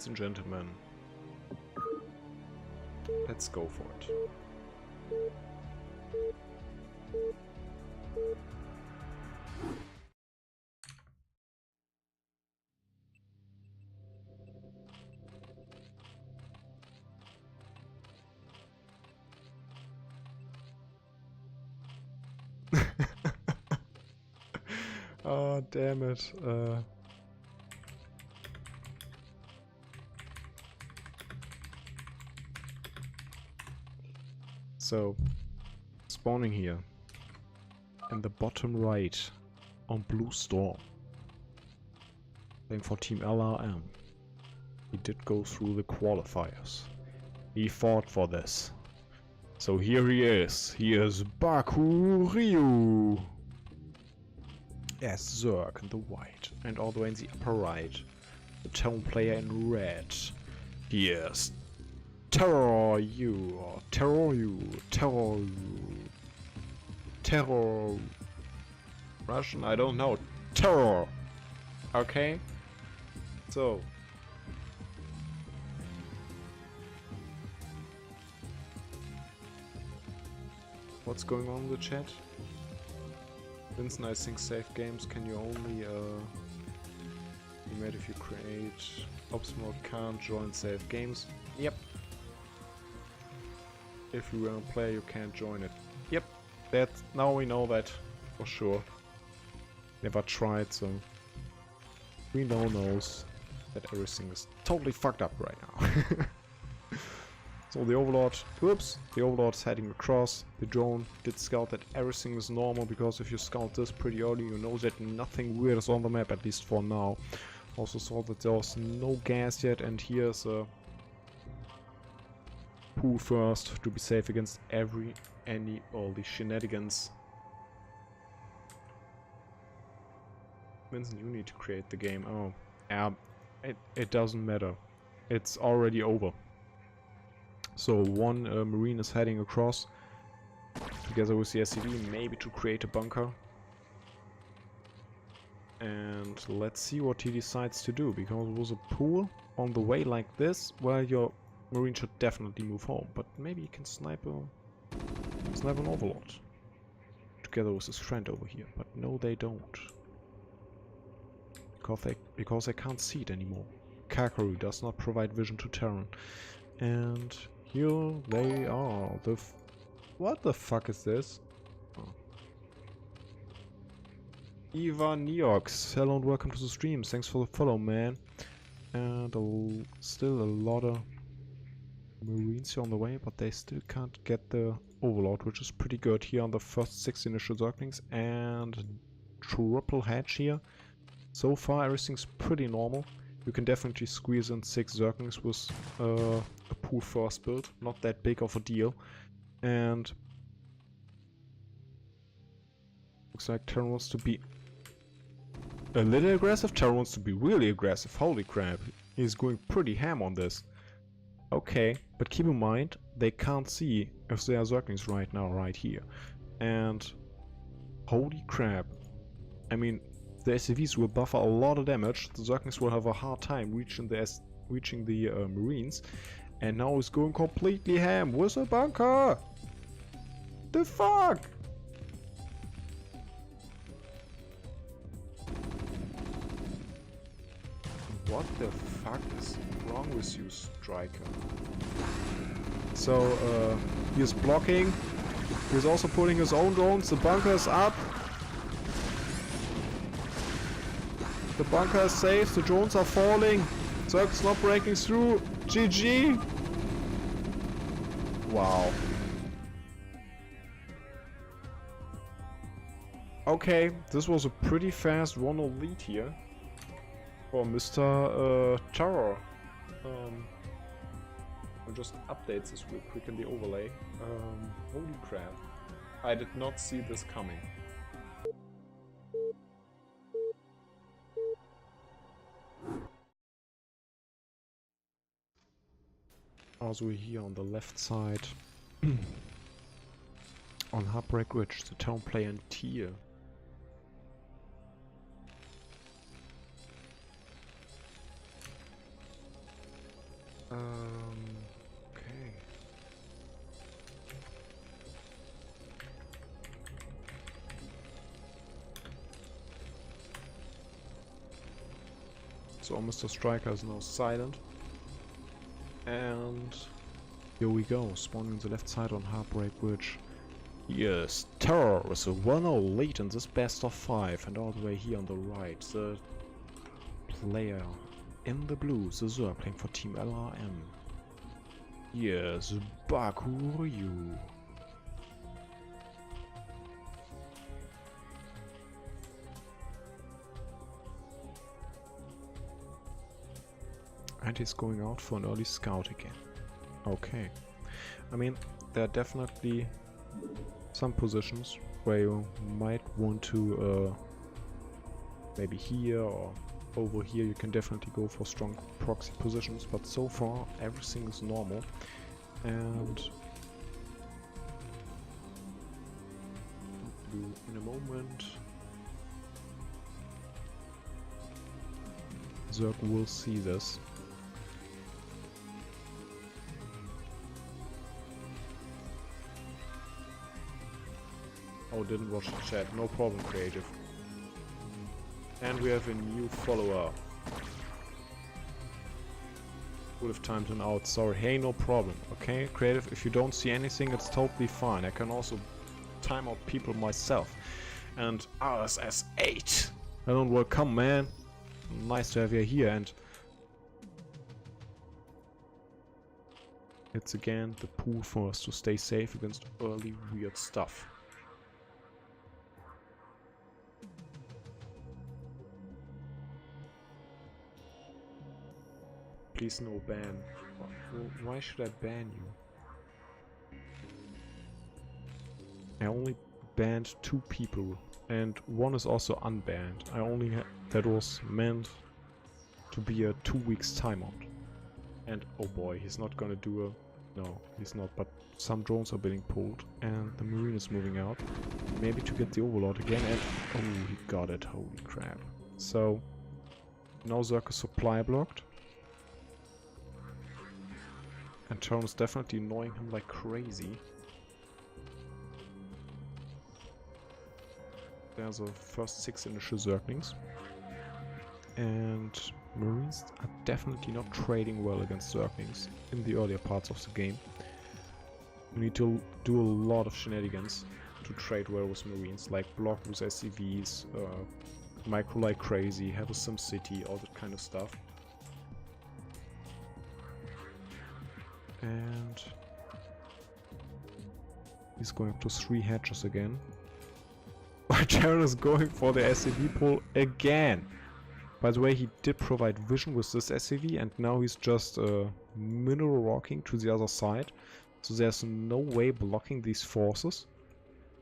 ladies and gentlemen. Let's go for it. Oh, damn it. So, spawning here in the bottom right on Blue Storm, playing for Team LRM. He did go through the qualifiers. He fought for this. So here he is. He is Bakuryu. As Zerg in the white, and all the way in the upper right, the town player in red. He is TerrOru, or TerrOru. Russian? I don't know. Terror. Okay? So. What's going on in the chat? Vincent, I think save games can you only be made if you create ops mode, can't join save games. Yep. If you are a player you can't join it. Yep. That now we know that for sure. Never tried, so we now knows that everything is totally fucked up right now. So the Overlord, whoops, the Overlord's heading across. The drone did scout that everything is normal, because if you scout this pretty early, you know that nothing weird is on the map, at least for now. Also saw that there was no gas yet, and here's a pool first to be safe against all the shenanigans. Vincent, you need to create the game. Oh, yeah, it doesn't matter. It's already over. So one Marine is heading across together with the SCV, maybe to create a bunker. And let's see what he decides to do, because it was a pool on the way like this, well, your Marine should definitely move home. But maybe he can snipe an Overlord together with his friend over here. But no, they don't, because they can't see it anymore. Bakuryu does not provide vision to Terran, and here they are. What the fuck is this? Oh. Ivan Neox, hello and welcome to the stream. Thanks for the follow, man. And still a lot of Marines here on the way, but they still can't get the Overlord, which is pretty good here on the first 6 initial Zerglings. And triple hatch here. So far everything's pretty normal. You can definitely squeeze in 6 Zerglings with a pool first build. Not that big of a deal. And looks like Terran wants to be a little aggressive. Terran wants to be really aggressive. Holy crap. He's going pretty ham on this. Okay, but keep in mind, they can't see if there are Zerglings right now, right here. And holy crap. I mean, the SCVs will buffer a lot of damage. The Zerglings will have a hard time reaching the Marines. And now he's going completely ham with a bunker! The fuck? What the fuck is wrong with you, Striker? So, he's blocking. He's also putting his own drones. The bunker is up. The bunker is safe, the drones are falling. Zerg's not breaking through. GG! Wow. Okay, this was a pretty fast 1-0 lead here for Mr. Terror. I'll just update this real quick in the overlay. Holy crap. I did not see this coming. Also here on the left side, on Heartbreak Ridge, the town player in tier. Okay. So Mr. Striker is now silent. And here we go, spawning on the left side on Heartbreak Bridge. Yes, TerrOru is a 1-0 lead in this best of 5, and all the way here on the right, the player in the blue, the Zerg playing for Team LRM. Yes, Bakuryu. And he's going out for an early scout again. Okay. I mean, there are definitely some positions where you might want to, maybe here or over here, you can definitely go for strong proxy positions, but so far everything is normal. And in a moment, Zerg will see this. Oh, didn't watch the chat. No problem, Creative. And we have a new follower. Would have timed him out. Sorry. Hey, no problem. Okay, Creative, if you don't see anything, it's totally fine. I can also time out people myself. And RSS 8. Hello and welcome, man. Nice to have you here. And it's again the pool for us to stay safe against early weird stuff. Please no ban. Why should I ban you? I only banned 2 people and one is also unbanned. I only that was meant to be a 2 weeks timeout. And oh boy, he's not gonna do a... No, he's not, but some drones are being pulled and the Marine is moving out. Maybe to get the Overlord again and... Oh, he got it, holy crap. So, now Zerg is supply blocked. And TerrOru is definitely annoying him like crazy. There's the first 6 initial Zerglings. And Marines are definitely not trading well against Zerglings in the earlier parts of the game. You need to do a lot of shenanigans to trade well with Marines, like block with SCVs, micro like crazy, have a SimCity, all that kind of stuff. And he's going up to 3 hatches again. TerrOru is going for the SCV pull again. By the way, he did provide vision with this SCV and now he's just mineral rocking to the other side. So there's no way blocking these forces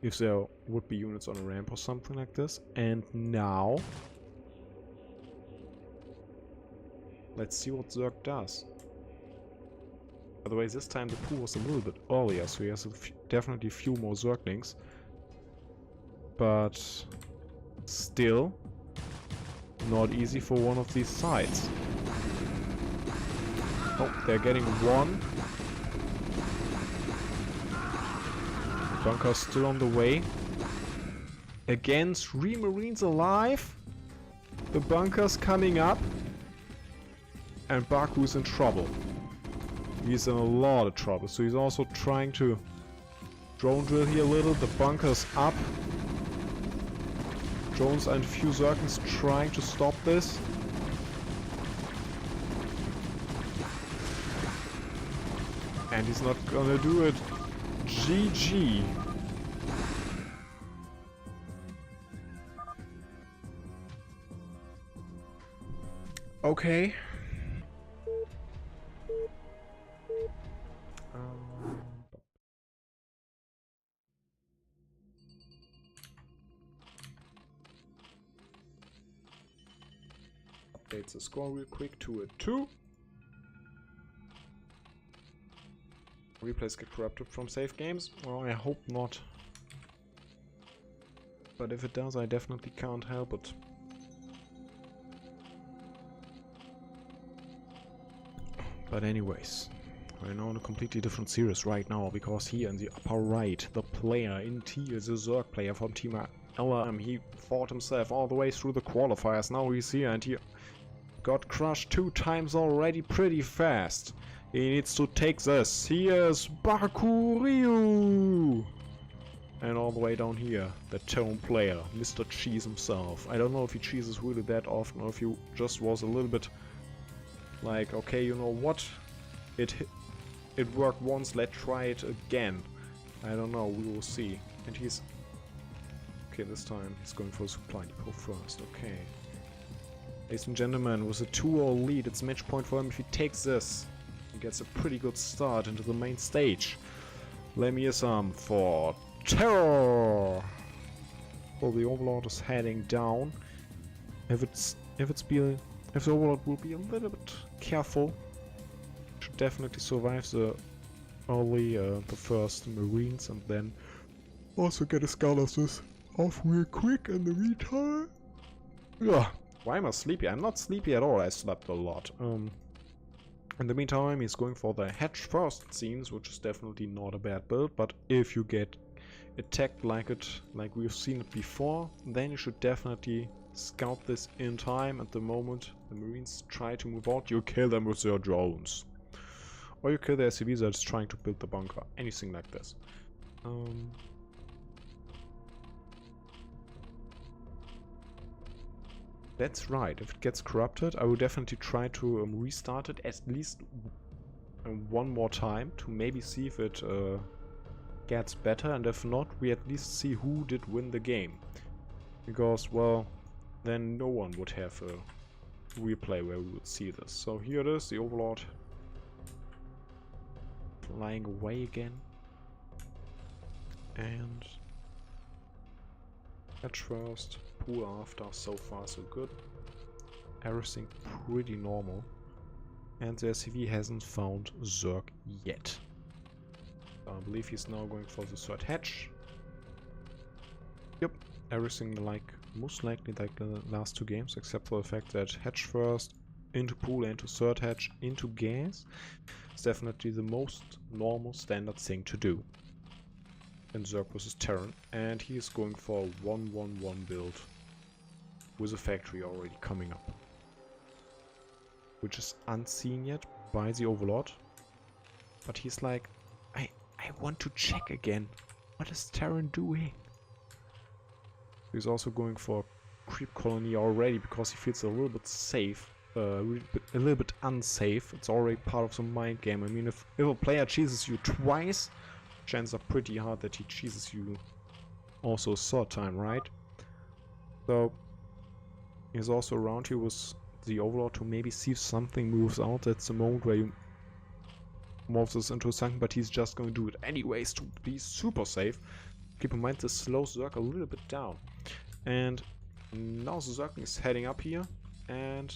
if there would be units on a ramp or something like this. And now let's see what Zerg does. By the way, this time the pool was a little bit earlier, so he has definitely a few more Zerglings. But still not easy for one of these sides. Oh, they're getting one. Bunker's still on the way. Again, 3 Marines alive. The bunker's coming up. And Baku's in trouble. He's in a lot of trouble, so he's also trying to drone drill here a little. The bunker's up. Drones and a few Zerglings trying to stop this. And he's not gonna do it. GG. Okay. Update the score real quick to a 2. Replays get corrupted from save games? Well, I hope not. But if it does, I definitely can't help it. But anyways, we're now in a completely different series right now, because here in the upper right, the player in T is a Zerg player from Team LRM. He fought himself all the way through the qualifiers. Now he's here and he got crushed 2 times already pretty fast. He needs to take this. Here's Bakuryu! And all the way down here, the Tone player, Mr. Cheese himself. I don't know if he cheeses really that often or if he just was a little bit like, okay, you know what? It worked once, let's try it again. I don't know, we will see. And he's... okay, this time he's going for a supply depot first, okay. Ladies and gentlemen, with a 2-0 lead, it's match point for him. If he takes this, he gets a pretty good start into the main stage. Let me hear some for TerrOru! Well, the Overlord is heading down. If the Overlord will be a little bit careful, should definitely survive the first Marines and then also get a scout assist off real quick in the meantime. Yeah. Why am I sleepy? I'm not sleepy at all. I slept a lot. In the meantime, he's going for the hatch first, it seems, which is definitely not a bad build. But if you get attacked like we've seen it before, then you should definitely scout this in time. At the moment the Marines try to move out, you kill them with your drones. Or you kill the SCVs that is trying to build the bunker. Anything like this. That's right, if it gets corrupted, I will definitely try to restart it at least one more time to maybe see if it gets better, and if not, we at least see who did win the game. Because, well, then no one would have a replay where we would see this. So here it is, the Overlord flying away again. And hatch first, pool after, so far so good. Everything pretty normal. And the SCV hasn't found Zerg yet. I believe he's now going for the third hatch. Yep, everything most likely like the last 2 games, except for the fact that hatch first, into pool, into third hatch, into gas is definitely the most normal standard thing to do in Zerg vs Terran, and he is going for a 1-1-1 build with a factory already coming up, which is unseen yet by the Overlord. But he's like, I want to check again. What is Terran doing? He's also going for a creep colony already because he feels a little bit safe, a little bit unsafe. It's already part of the mind game. I mean, if a player cheeses you twice, chances are pretty hard that he cheeses you also a third time, right? So he's also around here with the Overlord to maybe see if something moves out. That's the moment where you morph this into a sunken, but he's just going to do it anyways to be super safe. Keep in mind this slows Zerg a little bit down. And now the Zerg is heading up here and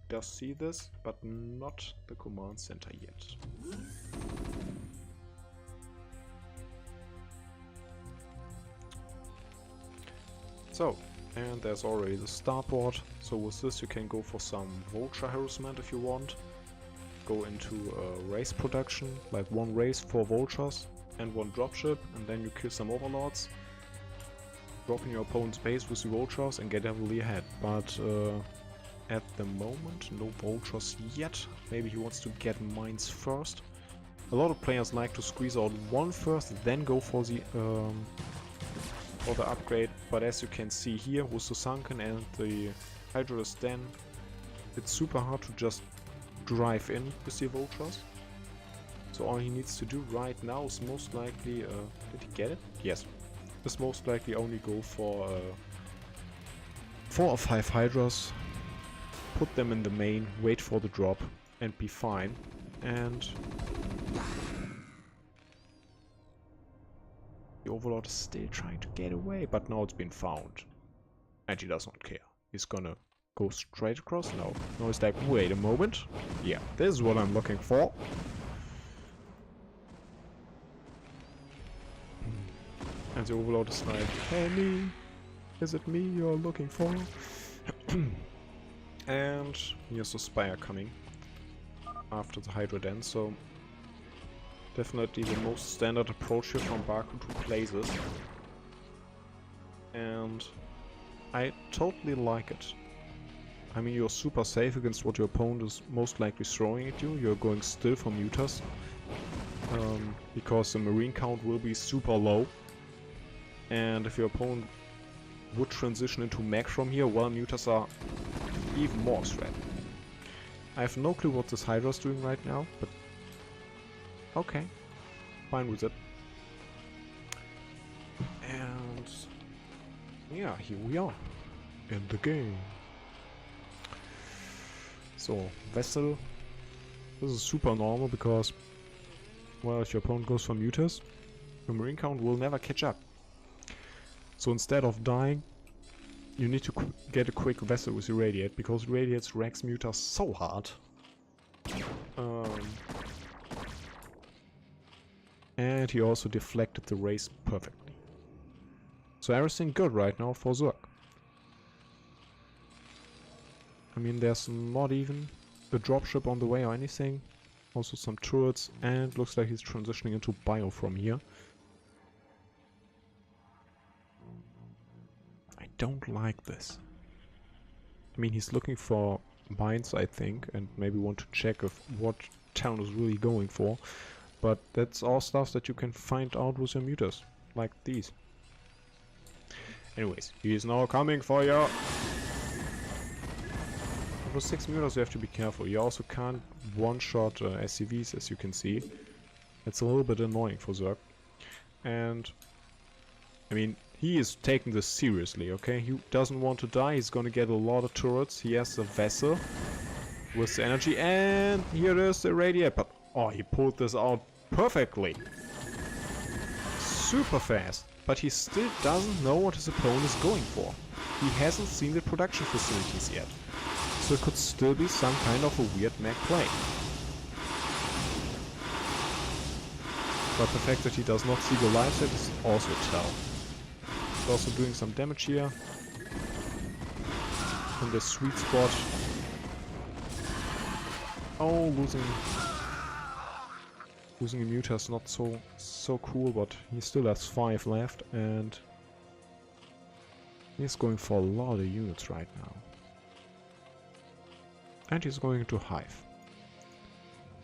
does see this, but not the command center yet. So, and there's already the starport, so with this you can go for some vulture harassment if you want. Go into race production, like 1 race, 4 vultures and 1 dropship, and then you kill some overlords, drop in your opponent's base with the vultures and get heavily ahead. But at the moment, no vultures yet. Maybe he wants to get mines first. A lot of players like to squeeze out 1 first, then go for the upgrade, but as you can see here with the sunken and the Hydra's den, it's super hard to just drive in with the vultures. So all he needs to do right now is most likely, did he get it? Yes. Is most likely only go for 4 or 5 Hydras, put them in the main, wait for the drop and be fine. And the Overlord is still trying to get away, but now it's been found. And he does not care. He's gonna go straight across now. Now he's like, wait a moment. Yeah, this is what I'm looking for. And the Overlord is like, hey me, is it me you're looking for? And here's the Spire coming. after the Hydra Den, so definitely the most standard approach here from Baku to play this. And I totally like it. I mean, you're super safe against what your opponent is most likely throwing at you. You're going still for mutas, because the marine count will be super low. And if your opponent would transition into mech from here, well, mutas are even more threat. I have no clue what this Hydra is doing right now, but okay, fine with it. And yeah, here we are in the game. So, Vessel, this is super normal because, well, if your opponent goes for mutas, your marine count will never catch up. So instead of dying, you need to get a quick Vessel with Irradiate, because Irradiates wrecks mutas so hard. And he also deflected the race perfectly. So everything good right now for Zerg. I mean, there's not even a dropship on the way or anything. Also some turrets, and looks like he's transitioning into bio from here. I don't like this. I mean, he's looking for mines, I think, and maybe want to check if what town is really going for. But that's all stuff that you can find out with your mutas, like these. Anyways, he is now coming for you. For 6 mutas you have to be careful. You also can't one-shot SCVs, as you can see. It's a little bit annoying for Zerg. And I mean, he is taking this seriously, okay? He doesn't want to die, he's gonna get a lot of turrets. He has a Vessel with the energy, and here it is, the Radiate. But oh, he pulled this out perfectly. Super fast. But he still doesn't know what his opponent is going for. He hasn't seen the production facilities yet. So it could still be some kind of a weird mech play. But the fact that he does not see the live set is also a tell. He's also doing some damage here. In the sweet spot. Oh, losing a muta is not so cool, but he still has 5 left, and he's going for a lot of units right now. And he's going into Hive.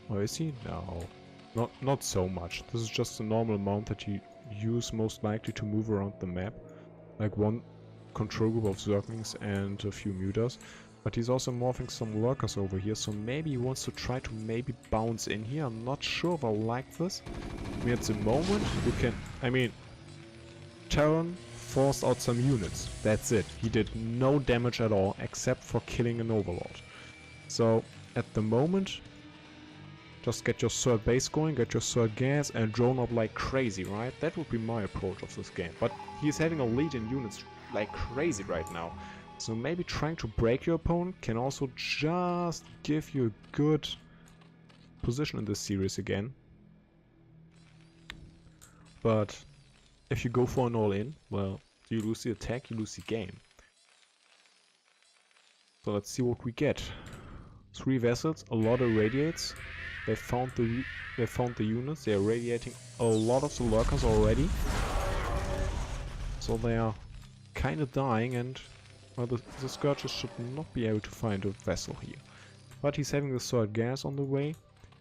Oh, is he? No. Not so much. This is just a normal amount that you use most likely to move around the map. Like one control group of Zerglings and a few mutas. But he's also morphing some lurkers over here, so maybe he wants to try to maybe bounce in here. I'm not sure if I like this. I mean, at the moment, you can... I mean, Terran forced out some units. That's it. He did no damage at all, except for killing an Overlord. So, at the moment, just get your third base going, get your third gas, and drone up like crazy, right? That would be my approach of this game. But he's having a lead in units like crazy right now. So maybe trying to break your opponent can also just give you a good position in this series again. But if you go for an all-in, well, you lose the attack, you lose the game. So let's see what we get. 3 vessels, a lot of radiates. They found the units. They are radiating a lot of the lurkers already. So they are kind of dying, and well, the Scourges should not be able to find a vessel here. But he's having the third gas on the way.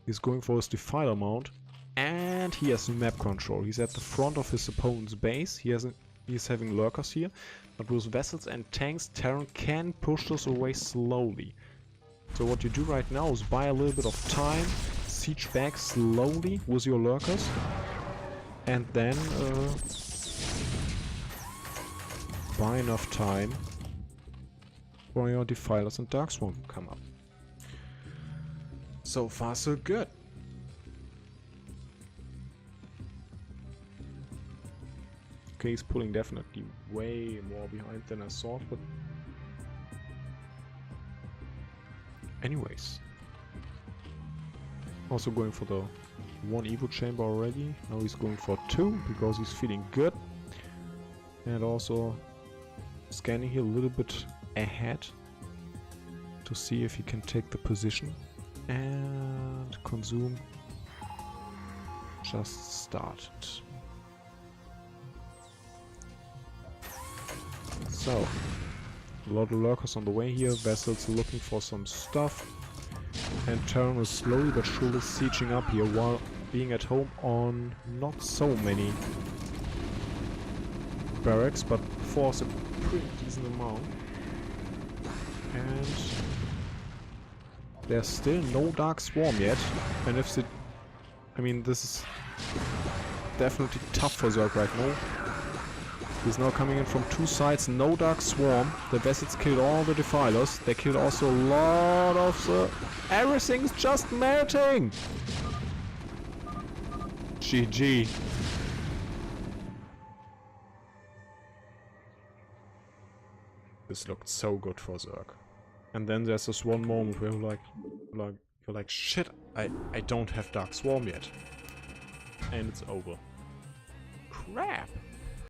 He's going for his Defiler mount. And he has map control. He's at the front of his opponent's base. He's having lurkers here. But with vessels and tanks, Terran can push this away slowly. So what you do right now is buy a little bit of time. Siege back slowly with your lurkers. And then buy enough time for your Defilers and Darksworn to come up. So far so good. Okay, he's pulling definitely way more behind than I thought, but anyways. Also going for the 1 Evo chamber already. Now he's going for 2 because he's feeling good. And also scanning here a little bit ahead to see if he can take the position. And consume just started. So, a lot of lurkers on the way here, vessels looking for some stuff, and TerrOru is slowly but surely sieging up here while being at home on not so many barracks, but 4 is a pretty decent amount. And there's still no Dark Swarm yet, and if the... I mean, this is definitely tough for Zerg right now. He's now coming in from 2 sides, no Dark Swarm. The vessels killed all the Defilers. They killed also a lot of the... Everything's just melting! GG. This looked so good for Zerg. And then there's this one moment where you're like, shit, I don't have Dark Swarm yet. And it's over. Crap!